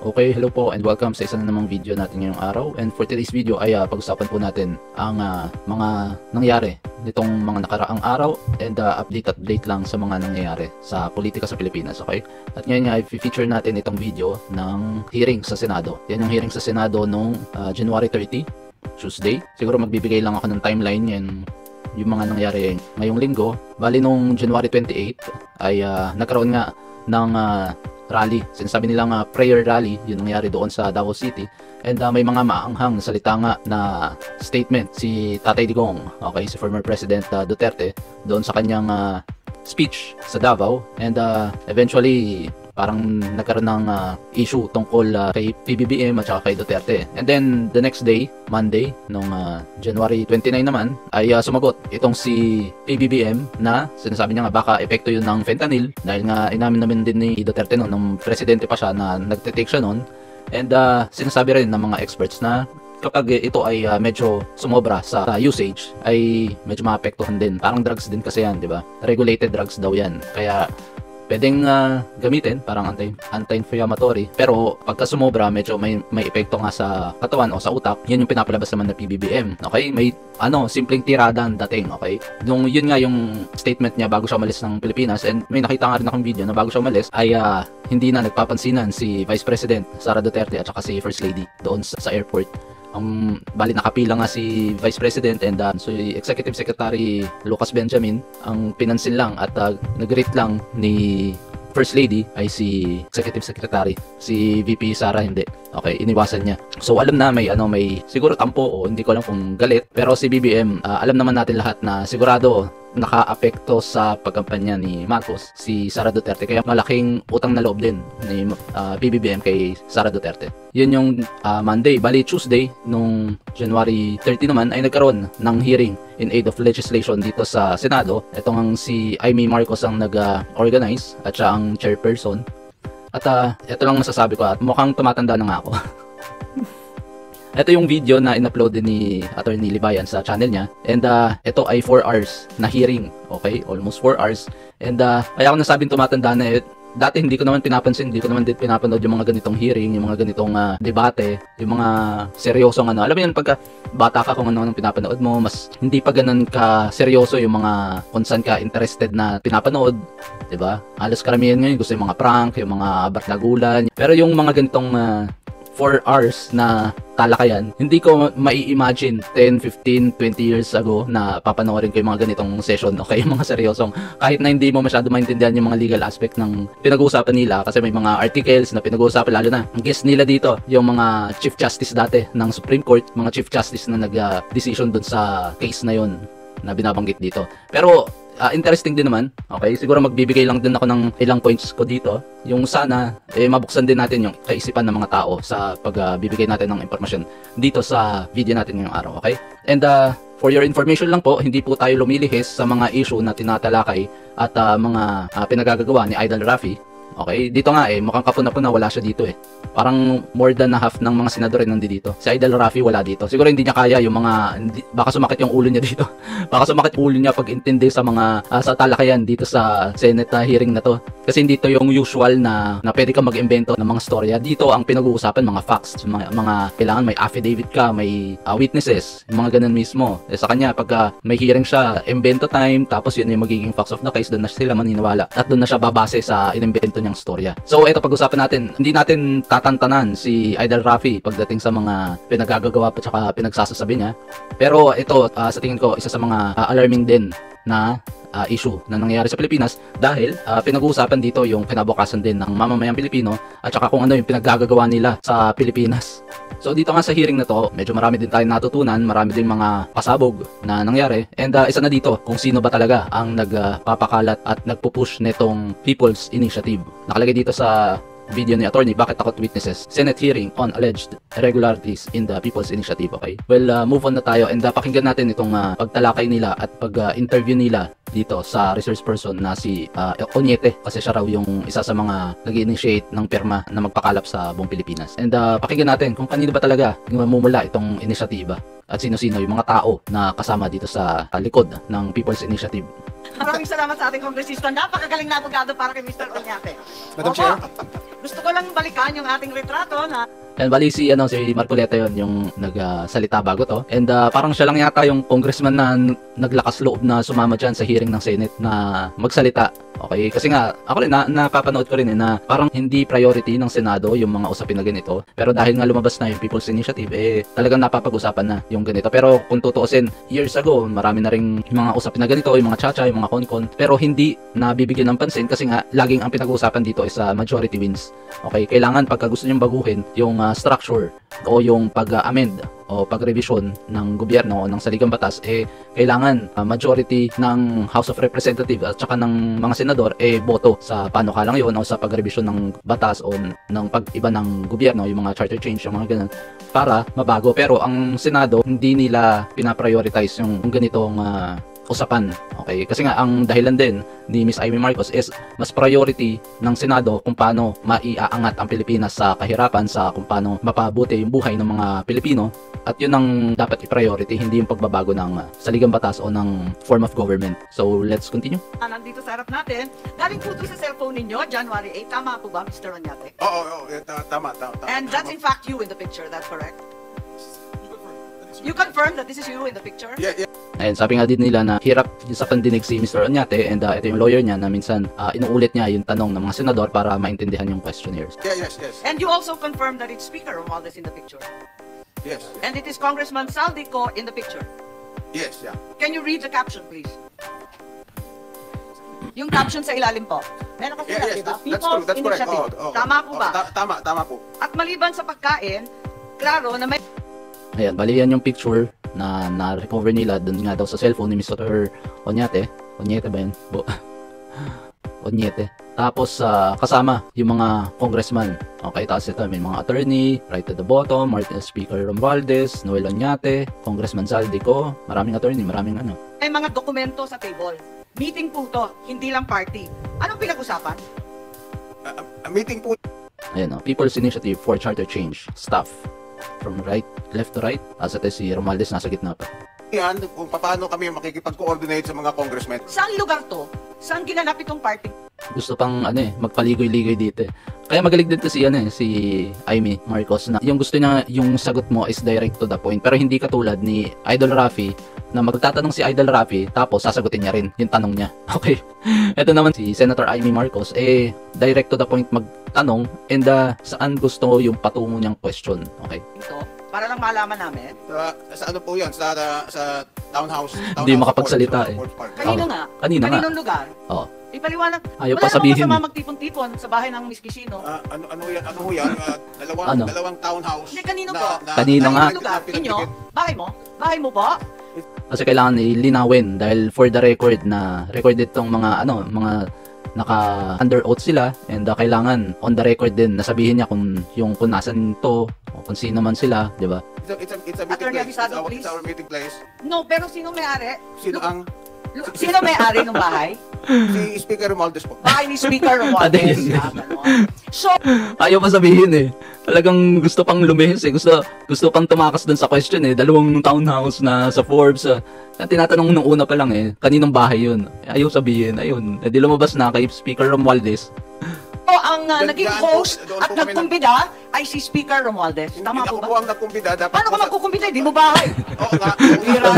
Okay, hello po and welcome sa isa na namang video natin ngayong araw. And for today's video ay pag-usapan po natin ang mga nangyari nitong mga nakaraang araw and update lang sa mga nangyayari sa politika sa Pilipinas, okay? At ngayon ay feature natin itong video ng hearing sa Senado. Yan yung hearing sa Senado noong January 30, Tuesday. Siguro magbibigay lang ako ng timeline yan, yung mga nangyari ngayong linggo. Bali nung January 28 ay nagkaroon nga ng rally. Sinasabi nilang prayer rally, yun nangyari doon sa Davao City. And may mga maanghang salita nga na statement si Tatay Digong, okay, si former President Duterte doon sa kanyang speech sa Davao. And eventually parang nagkaroon ng issue tungkol kay PBBM at saka kay Duterte. And then the next day, Monday, nung January 29 naman, ay sumagot itong si PBBM na sinasabi niya nga baka epekto yun ng fentanyl dahil nga inamin namin din ni Duterte noon, nung presidente pa siya, na nagtitake siya noon. And sinasabi rin ng mga experts na kapag ito ay medyo sumobra sa usage ay medyo maapektuhan din. Parang drugs din kasi yan, di ba? Regulated drugs daw yan. Kaya pwedeng gamitin parang anti-inflammatory, pero pagka sumobra medyo may epekto nga sa katawan o sa utak. Yan yung pinapalabas naman ng PBBM, okay? May simpleng tirada ang dating, okay? Nung yun nga yung statement niya bago siya umalis ng Pilipinas, and may nakita nga rin akong video na bago siya umalis ay hindi na nagpapansinan si Vice President Sara Duterte at saka si First Lady doon sa airport. Bali nakapila nga si Vice President and so Executive Secretary Lucas Benjamin ang pinansin lang at nag-greet lang ni First Lady ay si Executive Secretary, si VP Sara hindi. Okay, iniwasan niya. So alam na may siguro tampo o hindi ko alam kung galit, pero si BBM alam naman natin lahat na sigurado naka-apekto sa pagkampanya ni Marcos si Sara Duterte, kaya malaking utang na loob din ni BBM kay Sara Duterte. Yun yung Monday. Bali Tuesday nung January 30 naman ay nagkaroon ng hearing in aid of legislation dito sa Senado. Ito ang si Amy Marcos ang nag-organize at siya ang chairperson. At ito lang masasabi ko at mukhang tumatanda na nga ako. Ito yung video na in-upload din ni Attorney Libayan sa channel niya. And ito ay 4 hours na hearing. Okay? Almost 4 hours. And kaya ako nasabing tumatanda na dati hindi ko naman pinapansin, hindi ko naman din pinapanood yung mga ganitong hearing, yung mga ganitong debate, yung mga seryosong Alam mo yun, pagka bata ka kung ano pinapanood mo, mas hindi pa ganun ka seryoso yung mga kung saan ka interested na pinapanood. Diba? Halos karamihan ngayon gusto yung mga prank, yung mga bardagulan. Pero yung mga ganitong 4 hours na talakayan, hindi ko mai-imagine 10, 15, 20 years ago na papanoorin ko yung mga ganitong session, okay? Yung mga seryosong, kahit na hindi mo masyado maintindihan yung mga legal aspect ng pinag-uusapan nila, kasi may mga articles na pinag-uusapan, lalo na ang guest nila dito, yung mga Chief Justice dati ng Supreme Court, mga Chief Justice na nag-decision dun sa case na yun na binabanggit dito. Pero interesting din naman, okay? Siguro magbibigay lang din ako ng ilang points ko dito. Yung sana, mabuksan din natin yung kaisipan ng mga tao sa pagbibigay natin ng impormasyon dito sa video natin ngayong araw, okay? And for your information lang po, hindi po tayo lumilihis sa mga issue na tinatalakay at mga pinagagagawa ni Idol Rafi. Okay, dito nga mukhang kapuna-puna wala siya dito Parang more than half ng mga senador nandito. Si Idol Rafi wala dito. Siguro hindi niya kaya yung mga baka sumakit yung ulo niya dito. Baka sumakit ulo niya pag intindi sa mga sa talakayan dito sa Senate hearing na to. Kasi hindi to yung usual na pwede ka mag-imbento ng mga storya. Dito ang pinag-uusapan mga facts, mga kailangan may affidavit ka, may witnesses, mga ganun mismo. Sa kanya pag may hearing siya, imbento time, tapos yun yung magiging facts of the case, doon na sila maniniwala at doon na siya babase sa inimbento niyang storya. So ito pag-usapan natin, hindi natin tatantanan si Idol Rafi pagdating sa mga pinagagagawa at saka pinagsasasabi niya. Pero ito sa tingin ko isa sa mga alarming din na issue na nangyayari sa Pilipinas dahil pinag-uusapan dito yung kinabukasan din ng mamamayang Pilipino at saka kung ano yung pinaggagawa nila sa Pilipinas. So dito nga sa hearing na to, medyo marami din tayong natutunan, marami din mga pasabog na nangyari, and isa na dito kung sino ba talaga ang nagpapakalat at nagpupush nitong People's Initiative. Nakalagay dito sa video ni attorney, Bakit Takot Witnesses, Senate hearing on alleged irregularities in the People's Initiative. Okay, well, move on na tayo and pakinggan natin itong pagtalakay nila at pag-interview nila dito sa resource person na si Onyete, kasi siya raw yung isa sa mga nag-initiate ng pirma na magpakalap sa buong Pilipinas. And pakinggan natin kung kanino ba talaga mamumula itong inisyatiba at sino-sino yung mga tao na kasama dito sa likod ng People's Initiative. Maraming salamat sa ating kongresista. Napakagaling na abogado para kay Mr. Oñate. Madam Chair. Gusto ko lang balikan yung ating retrato na And bali si Marcoleta yon yung nagsalita bago to. And parang siya lang yata yung congressman na naglakas loob na sumama dyan sa hearing ng Senate na magsalita. Okay, kasi nga ako rin napapanood ko rin na parang hindi priority ng Senado yung mga usapin na ganito. Pero dahil nga lumabas na yung People's Initiative, talagang napapag-usapan na yung ganito. Pero kung tutuusin, years ago, marami na ring mga usapin na ganito, yung mga chacha, yung mga konkon, pero hindi nabibigyan ng pansin kasi nga laging ang pinag-uusapan dito is majority wins. Okay, kailangan pagka gusto niyong baguhin yung structure o yung pag-amend o pag-revision ng gobyerno o ng saligang batas, kailangan majority ng House of Representatives at saka ng mga senador boto sa panukalang yun o sa pag-revision ng batas o ng pag-iba ng gobyerno, yung mga charter change, yung mga ganun, para mabago. Pero ang Senado, hindi nila pinaprioritize yung ganitong usapan. Okay? Kasi nga ang dahilan din ni Miss Amy Marcos is mas priority ng Senado kung paano maiaangat ang Pilipinas sa kahirapan, sa kung paano mapabuti yung buhay ng mga Pilipino, at yun ang dapat i-priority, hindi yung pagbabago ng saligang batas o ng form of government. So let's continue. nandito sa harap natin. Galing po ito sa cellphone ninyo, January 8. Tama po ba, Mr. Oñate? Oo, tama. And that's in fact you in the picture, that's correct? You confirm that this is you in the picture? Yeah. Ayun, sabi nga din nila na hirap sa pandinig si Mr. Oñate, and ito yung lawyer niya na minsan inuulit niya yung tanong ng mga senador para maintindihan yung questionnaires. Yes. And you also confirm that it's Speaker Romualdez in the picture? Yes. And it is Congressman Saldico in the picture? Yes, yeah. Can you read the caption, please? Yung caption sa ilalim po. Meron kasi Yes, diba? that's true. That's correct. Initiative. Tama po ba? Tama po. At maliban sa pagkain, klaro na may Ayan, bali yan yung picture na na-recover nila dun nga daw sa cellphone ni Mr. Oñate. Oñate ba yun? Oñate. Tapos kasama yung mga congressman. Okay, tapos ito may mga attorney, right at the bottom, Speaker Romualdez, Noel Oñate, Congressman Saldico, maraming attorney, maraming ano. may mga dokumento sa table. Meeting po to, hindi lang party. Anong pinag-usapan? Meeting po. Ayan, People's Initiative for Charter Change, staff. From left to right, as ito si Romualdez nasa gitna pa. Yan, kung paano kami makikipag-coordinate sa mga congressmen. Saan lugar to? Saan ginanap itong party? Gusto pang magpaligoy-ligoy dito. Kaya magaling din kasi si Amy Marcos na yung gusto niya, yung sagot mo is direct to the point, pero hindi katulad ni Idol Rafi na magtatanong si Idol Rafi tapos sasagutin niya rin yung tanong niya. Okay. Ito naman si Senator Amy Marcos direct to the point magtanong, and saan gusto yung patungo niyang question. Okay. Ito, para lang malaman namin. Sa ano po yan? Sa townhouse. Hindi makapagsalita Kanino nga? Kaninong lugar? Oo. Ipaliwanag. Ayaw pa sabihin. Wala namang magtipon-tipon sa bahay ng Miss Quisino. Ano yan? Dalawang townhouse. Hindi, kanino po? Kanino nga? Lugar? Inyo? Bahay mo? Bahay mo po? Kasi kailangan ilinawin dahil for the record na recorded tong mga naka under oath sila, and kailangan on the record din nasabihin niya kung nasan to o kung sino man sila, di ba? It's a meeting Attorney place. Abisado, please. It's our meeting place. No, pero sino may-ari? Sino may-ari ng bahay? Si Speaker Romualdez po. Bahay ni Speaker Romualdez. So, ayaw pa sabihin talagang gusto pang lumihis gusto pang tumakas dun sa question dalawang townhouse na sa Forbes na tinatanong nung una pa lang kaninong bahay yun, ayaw sabihin, ayun, di lumabas na kay Speaker Romualdez. ang naging host at nagkumbida ay si Speaker Romualdez. Tama po ba? Ako po ang nagkumbida. Paano ka magkukumbida? Hindi mo bahay. Oo nga.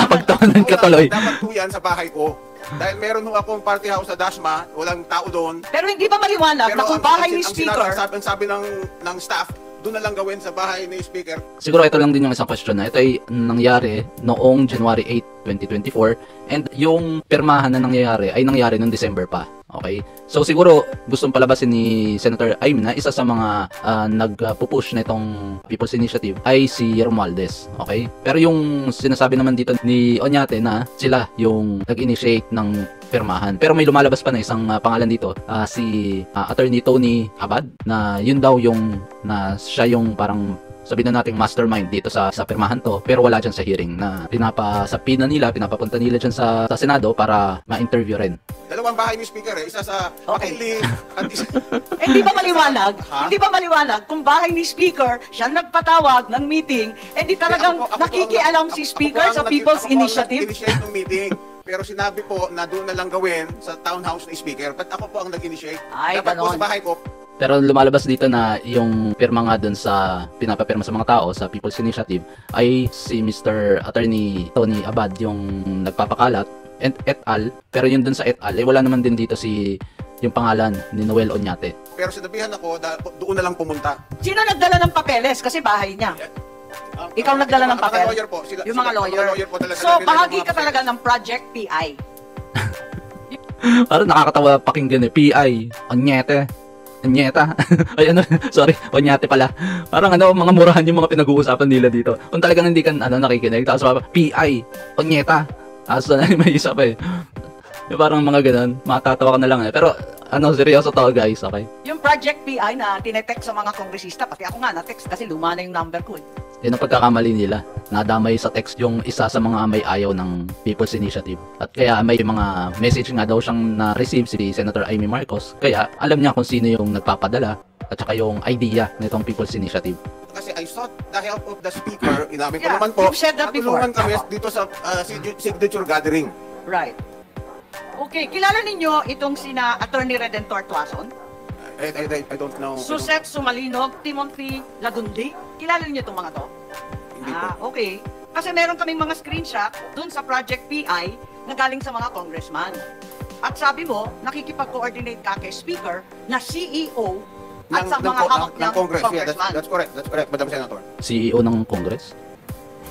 Napagtawanan ka tuloy. Dapat po yan sa bahay ko. Dahil meron ho akong party house sa Dasma, walang tao doon. Pero hindi ba maliwanag na kung bahay ni Speaker? Ang sabi ng staff, doon na lang gawin sa bahay ni Speaker. Siguro ito lang din yung isang question na ito ay nangyari noong January 8, 2024, and yung pirmahan na nangyayari ay nangyari noong December pa. Okay? So siguro gustong palabasin ni Senator Amy na isa sa mga nagpupush na itong People's Initiative ay si Romualdez. Okay? Pero yung sinasabi naman dito ni Oñate na sila yung nag-initiate ng pirmahan. Pero may lumalabas pa na isang pangalan dito, si Attorney Tony Abad, na yun daw yung na siya yung parang sabihin na nating mastermind dito sa pirmahan to, pero wala dyan sa hearing na pinapasapina nila, pinapapunta nila dyan sa Senado para ma-interview rin. Dalawang bahay ni Speaker isa sa McKinley at isa... Hindi ba maliwanag? Hindi ba maliwanag kung bahay ni Speaker siya nagpatawag ng meeting, di talagang nakikialam si Speaker sa People's Initiative? Initiate ng meeting. pero sinabi po na doon na lang gawin sa townhouse na speaker. But ako po ang nag-initiate. Ay, Dapat po ganon. sa bahay ko. Pero lumalabas dito na yung pirma nga dun sa pinapapirma sa mga tao sa People's Initiative ay si Mr. Attorney Tony Abad yung nagpapakalat et al. Pero yun dun sa et al. Wala naman din dito yung pangalan ni Noel Oñate. Pero sinabihan ako, doon na lang pumunta. Sino nagdala ng papeles? Kasi bahay niya. Ikaw nagdala ng papel? Mga lawyer po. Yung mga lawyer. po talaga. So, bahagi ka talaga ng Project PI. Parang nakakatawa pakinggan PI, Oñete. Onyeta. Ay ano, sorry, Oñate pala. Parang mga murahan yung mga pinag-uusapan nila dito. Kung talagang hindi ka nakikinig, tapos PI, Oñeta. Tapos may isa pa eh. Yung parang mga ganun, matatawa ka na lang eh. Pero seryoso to guys, okay? Yung Project PI na tinetext sa mga kongresista, pati ako nga na-text kasi luma na yung number ko eh. Yun ang pagkakamali nila. Nadamay sa text yung isa sa mga may ayaw ng People's Initiative. At kaya may mga message nga daw siyang na-receive si Senator Amy Marcos. Kaya alam niya kung sino yung nagpapadala at saka yung idea nitong People's Initiative. Kasi I sought the help of the speaker. Inamin ko Yeah, naman po. you've said that before. Natulungan kami dito sa signature gathering. Right. Okay, kilala ninyo itong sina Attorney Redentor Tuason? I don't know. Suset Sumalinog, Timothy Lagundi? Kilala niyo itong mga to? Hindi po. Okay. Kasi meron kaming mga screenshot dun sa Project PI na galing sa mga congressman. At sabi mo, nakikipag-coordinate ka kay Speaker na CEO at sa mga hawak ng Congress. Yeah, congressman. that's correct. That's correct, Madam Senator. CEO ng Congress?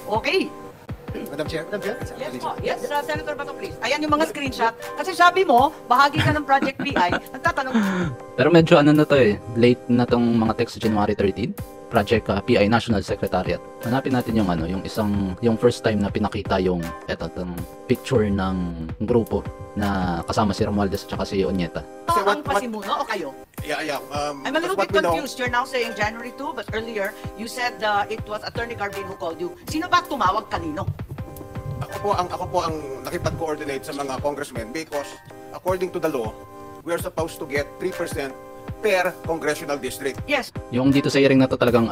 Okay. Madam Chair. Yes po. Yes, Senator Bato, please. Ayan yung mga screenshot. Kasi sabi mo, bahagi ka ng Project PI. Nagtatanong, Pero medyo na to eh. Late na tong mga text January 13. Project PI National Secretariat. Hanapin natin yung first time na pinakita yung picture ng grupo na kasama si Romualdez at saka si Oñeta. ang pasimuno o kayo? Yeah. I'm a little what bit we know- confused. You're now saying January 2, but earlier you said it was Attorney Carbin who called you. Sino ba tumawag kanino? Ako po ang nakipag-coordinate sa mga congressmen because according to the law, we are supposed to get 3% per congressional district. Yes. Yung dito sa hearing na to talagang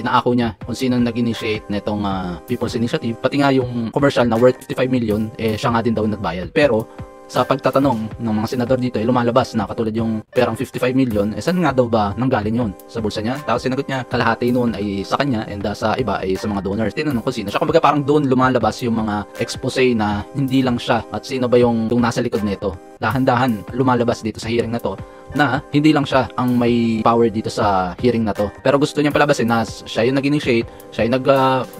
inaako niya kung sino nag-initiate nitong People's Initiative. Pati nga yung commercial na worth 55 million, siya nga din daw nagbayad. Pero sa pagtatanong ng mga senador dito, lumalabas na katulad yung perang 55 million, saan nga daw ba nanggaling yun? Sa bulsa niya? Tapos sinagot niya, kalahati noon ay sa kanya and sa iba ay sa mga donors. Tinanong ko sino siya. Kumbaga parang doon lumalabas yung mga expose na hindi lang siya at sino ba yung nasa likod nito. Dahan-dahan lumalabas dito sa hearing na to na hindi lang siya ang may power dito sa hearing na to. Pero gusto niya palabasin na siya yung nag-initiate, siya yung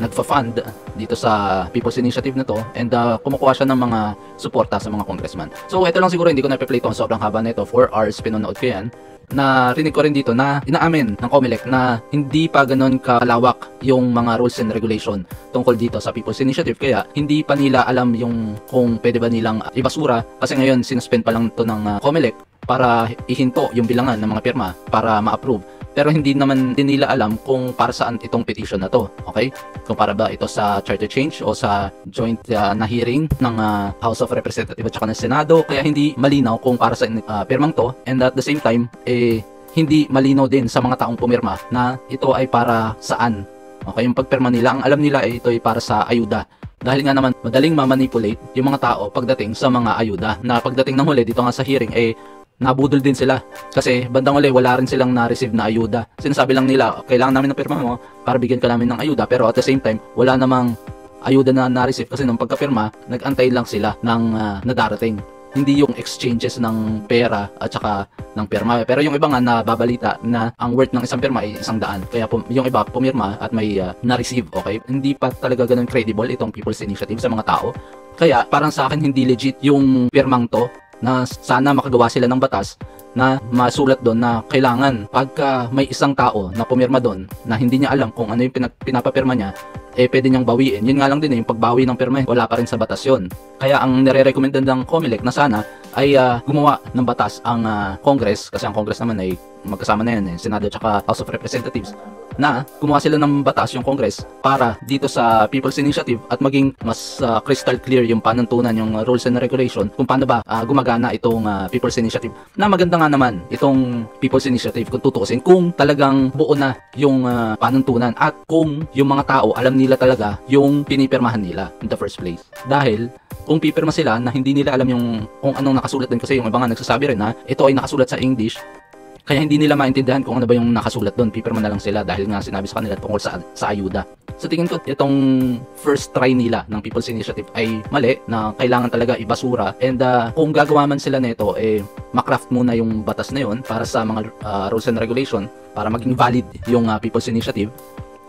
nagfa-fund dito sa People's Initiative na to and kumukuha siya ng mga suporta sa mga congressman. So ito lang siguro, hindi ko na-play to, sobrang haba na ito, 4 hours pinanood ko yan. Narinig ko rin dito na inaamin ng COMELEC na hindi pa ganoon kalawak yung mga rules and regulation tungkol dito sa People's Initiative, kaya hindi pa nila alam yung kung pwede ba nilang ibasura kasi ngayon sinuspend pa lang to ng COMELEC para ihinto yung bilangan ng mga pirma para ma-approve. Pero hindi naman din nila alam kung para saan itong petition na to. Okay? Kung para ba ito sa charter change o sa joint na hearing ng House of Representatives at saka ng Senado. Kaya hindi malinaw kung para sa pirmang to. And at the same time, hindi malinaw din sa mga taong pumirma na ito ay para saan. Okay? Yung pagpirma nila, ang alam nila ay ito ay para sa ayuda. Dahil nga naman madaling ma-manipulate yung mga tao pagdating sa mga ayuda. Na pagdating ng huli dito nga sa hearing nabudol din sila kasi bandang uli wala rin silang na-receive na ayuda. Sinasabi lang nila, kailangan namin ng pirma mo para bigyan ka namin ng ayuda, pero at the same time wala namang ayuda na na-receive kasi nung pagkapirma nag-antay lang sila ng nadarating. Hindi yung exchanges ng pera at saka ng pirma. Pero yung iba nga nababalita na ang worth ng isang pirma ay 100. Kaya yung iba pumirma at may na-receive. Okay? Hindi pa talaga ganun credible itong People's Initiative sa mga tao. Kaya parang sa akin hindi legit yung pirmang to na sana makagawa sila ng batas na masulat doon na kailangan pagka may isang tao na pumirma doon na hindi niya alam kung ano yung pinapapirma niya, pwede niyang bawiin. Yun nga lang din yung pagbawi ng pirma, wala pa rin sa batas yun. Kaya ang nire-recommend ng COMELEC na sana ay gumawa ng batas ang Congress, kasi ang Congress naman ay magkasama na yan, Senado at House of Representatives, na gumawa sila ng batas, yung Congress, para dito sa People's Initiative at maging mas crystal clear yung panuntunan, yung rules and regulation kung paano ba gumagana itong People's Initiative. Na maganda nga naman itong People's Initiative kung tutuusin, kung talagang buo na yung panuntunan at kung yung mga tao alam nila talaga yung pinipirmahan nila in the first place. Dahil kung pipirma sila na hindi nila alam yung kung anong nakasulat din, kasi yung iba nga nagsasabi rin na ito ay nakasulat sa English, kaya hindi nila maintindihan kung ano ba yung nakasulat doon, pipirma na lang sila dahil nga sinabi sa kanila tungkol sa ayuda. Sa tingin ko, itong first try nila ng People's Initiative ay mali, na kailangan talaga ibasura, and kung gagawa man sila nito, makraft muna yung batas na yun para sa mga rules and regulation para maging valid yung People's Initiative.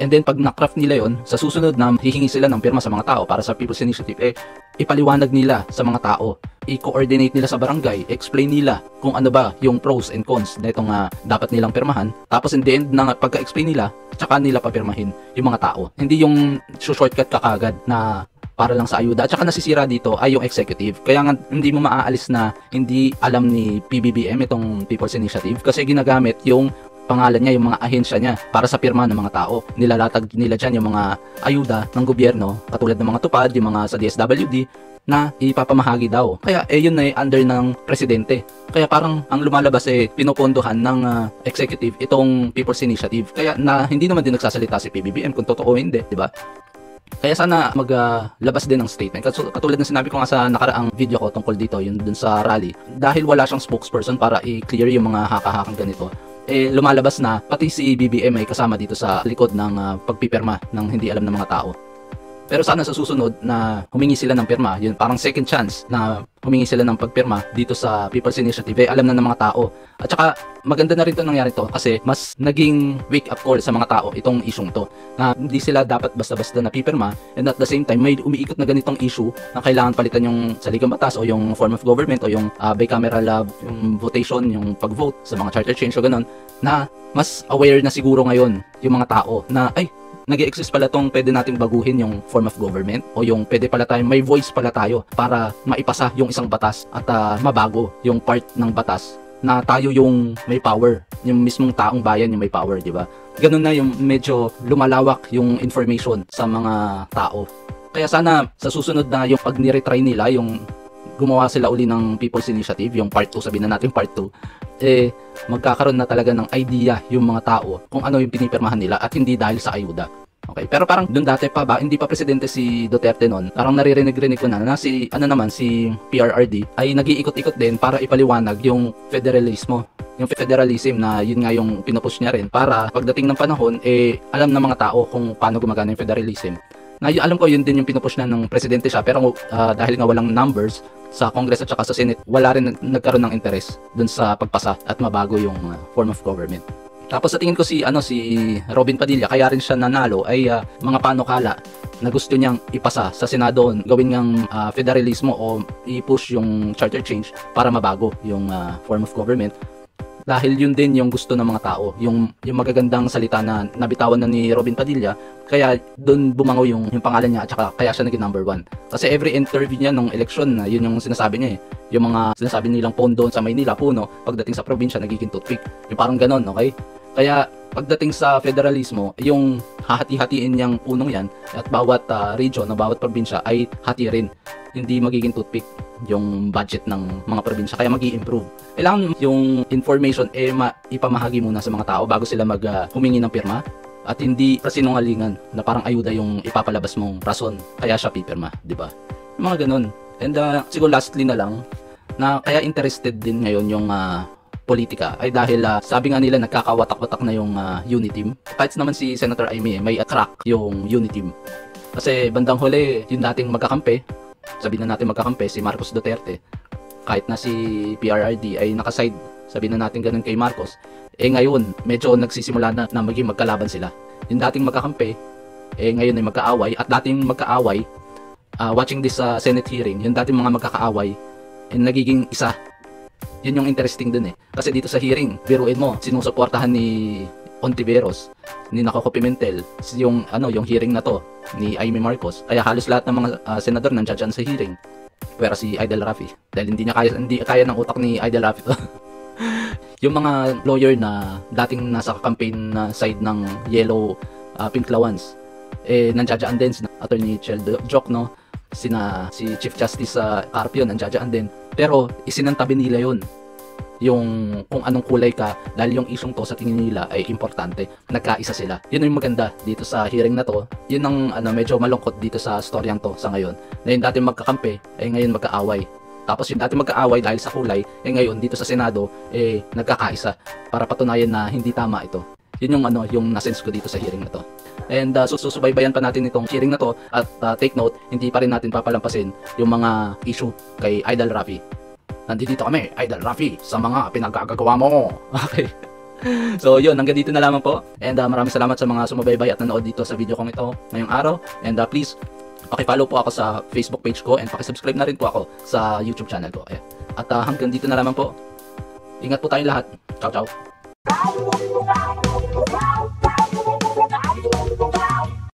And then pag na-craft nila yon, sa susunod na hihingi sila ng pirma sa mga tao para sa People's Initiative, ipaliwanag nila sa mga tao, i-coordinate nila sa barangay, explain nila kung ano ba yung pros and cons na itong dapat nilang pirmahan. Tapos in the end, na pagka-explain nila, tsaka nila papirmahin yung mga tao. Hindi yung shortcut ka kagad na para lang sa ayuda. At saka nasisira dito ay yung executive. Kaya nga hindi mo maaalis na hindi alam ni PBBM itong People's Initiative, kasi ginagamit yung pangalan niya, yung mga ahensya niya para sa pirma ng mga tao. Nilalatag nila dyan yung mga ayuda ng gobyerno, katulad ng mga tupad, yung mga sa DSWD, na ipapamahagi daw. Kaya yun ay under ng presidente. Kaya parang ang lumalabas pinupondohan ng executive itong People's Initiative. Kaya na hindi naman din nagsasalita si PBBM kung totoo hindi, di ba? Kaya sana maglabas din ng statement. Katulad ng sinabi ko nga sa nakaraang video ko tungkol dito, yun dun sa rally. Dahil wala siyang spokesperson para i-clear yung mga haka-hakang ganito, lumalabas na pati si BBM ay kasama dito sa likod ng pagpipirma ng hindi alam ng mga tao. Pero sana sa susunod na humingi sila ng pirma, yun parang second chance na humingi sila ng pagpirma dito sa People's Initiative, alam na ng mga tao. At saka maganda na rin to nangyari to, kasi mas naging wake up call sa mga tao itong isyong to, na hindi sila dapat basta-basta na pipirma, and at the same time may umiikot na ganitong issue na kailangan palitan yung saligang batas o yung form of government o yung bicameral yung votation, yung pag-vote sa mga charter change o ganun, na mas aware na siguro ngayon yung mga tao na ay, nag-i-exist pala tong pwede nating baguhin yung form of government, o yung pwede pala tayo, may voice pala tayo para maipasa yung isang batas at mabago yung part ng batas na tayo yung may power, yung mismong taong bayan yung may power, di ba? Ganun na yung medyo lumalawak yung information sa mga tao. Kaya sana sa susunod na yung pag ni-retry nila, yung gumawa sila uli ng People's Initiative, yung part 2, sabihin na natin part 2, magkakaroon na talaga ng idea yung mga tao kung ano yung pinipirmahan nila at hindi dahil sa ayuda. Okay, pero parang doon dati pa ba, hindi pa presidente si Duterte noon, parang naririnig-rinig ko na si PRRD ay nag-iikot-ikot din para ipaliwanag yung federalismo, yung federalism, na yun nga yung pinupush niya rin para pagdating ng panahon alam ng mga tao kung paano gumagana yung federalism. Na alam ko yun din yung pinupush na ng presidente siya, pero dahil nga walang numbers sa Congress at saka sa Senate, wala rin nagkaroon ng interes dun sa pagpasa at mabago yung form of government. Tapos sa tingin ko si Robin Padilla, kaya rin siya nanalo ay mga panukala na gusto niyang ipasa sa Senado, gawin ngang federalismo o i-push yung charter change para mabago yung form of government. Dahil yun din yung gusto ng mga tao, yung magagandang salita na nabitawan na ni Robin Padilla, kaya doon bumango yung pangalan niya at saka kaya siya naging number 1. Kasi every interview niya nung election, yun yung sinasabi niya yung mga sinasabi nilang pondo sa Maynila, puno, pagdating sa probinsya nagiging toothpick. Yung parang ganon, okay? Kaya pagdating sa federalismo, yung hahati-hatiin niyang punong yan at bawat region o bawat probinsya ay hati rin. Hindi magiging toothpick yung budget ng mga probinsya, kaya magi-improve. Kailangan yung information ipamahagi muna sa mga tao bago sila humingi ng pirma, at hindi prasinungalingan na parang ayuda yung ipapalabas mong rason kaya siya pipirma, di ba? Mga ganun. And siguro lastly na lang, na kaya interested din ngayon yung politika ay dahil sabi nga nila nagkakawatak-watak na yung unity team. Kahit naman si Senator Amy may crack yung unity team. Kasi bandang huli, yung dating magkakampi, sabihin na natin magkakampi si Marcos Duterte, kahit na si PRRD ay nakaside, sabihin na natin ganun kay Marcos, ngayon medyo nagsisimula na maging magkalaban sila. Yung dating magkakampi, ngayon ay magkaaway, at dating magkaaway, watching this Senate hearing, yung dating mga magkakaaway nagiging isa. Yun yung interesting dun kasi dito sa hearing, biruin mo, sinusuportahan ni Ontiveros, ni Coco Pimentel yung hearing na to ni Amy Marcos. Kaya halos lahat ng mga senador nandiyan dyan sa hearing. Pero si Idol Rafi, dahil hindi kaya ng utak ni Idol Rafi to. Yung mga lawyer na dating nasa campaign na side ng yellow pink lawans, nandiyadyaan din si Attorney Chel Joc, no? Si Chief Justice Carpio nandiyadyaan din. Pero isinantabi nila yun. Yung kung anong kulay ka, dahil yung isyong to sa tingin nila ay importante. Nagkaisa sila. Yun yung maganda dito sa hearing na to. Yun ang medyo malungkot dito sa storyang to sa ngayon. Na yung dati magkakampi, ngayon magkaaway. Tapos yung dati magkaaway dahil sa kulay, ngayon dito sa Senado, nagkakaisa para patunayan na hindi tama ito. Yun yung yung nasense ko dito sa hearing na to. And susubaybayan pa natin itong hearing na to at take note, hindi pa rin natin papalampasin yung mga issue kay Idol Rafi. Nandito kami, Idol Rafi, sa mga pinagkagagawa mo. Okay. So yun, hanggang dito na lamang po. And maraming salamat sa mga sumubaybay at nanood dito sa video kong ito ngayong araw. And please, paki-follow po ako sa Facebook page ko and paki-subscribe na rin po ako sa YouTube channel ko. Ayan. At hanggang dito na lamang po. Ingat po tayong lahat. Ciao, ciao.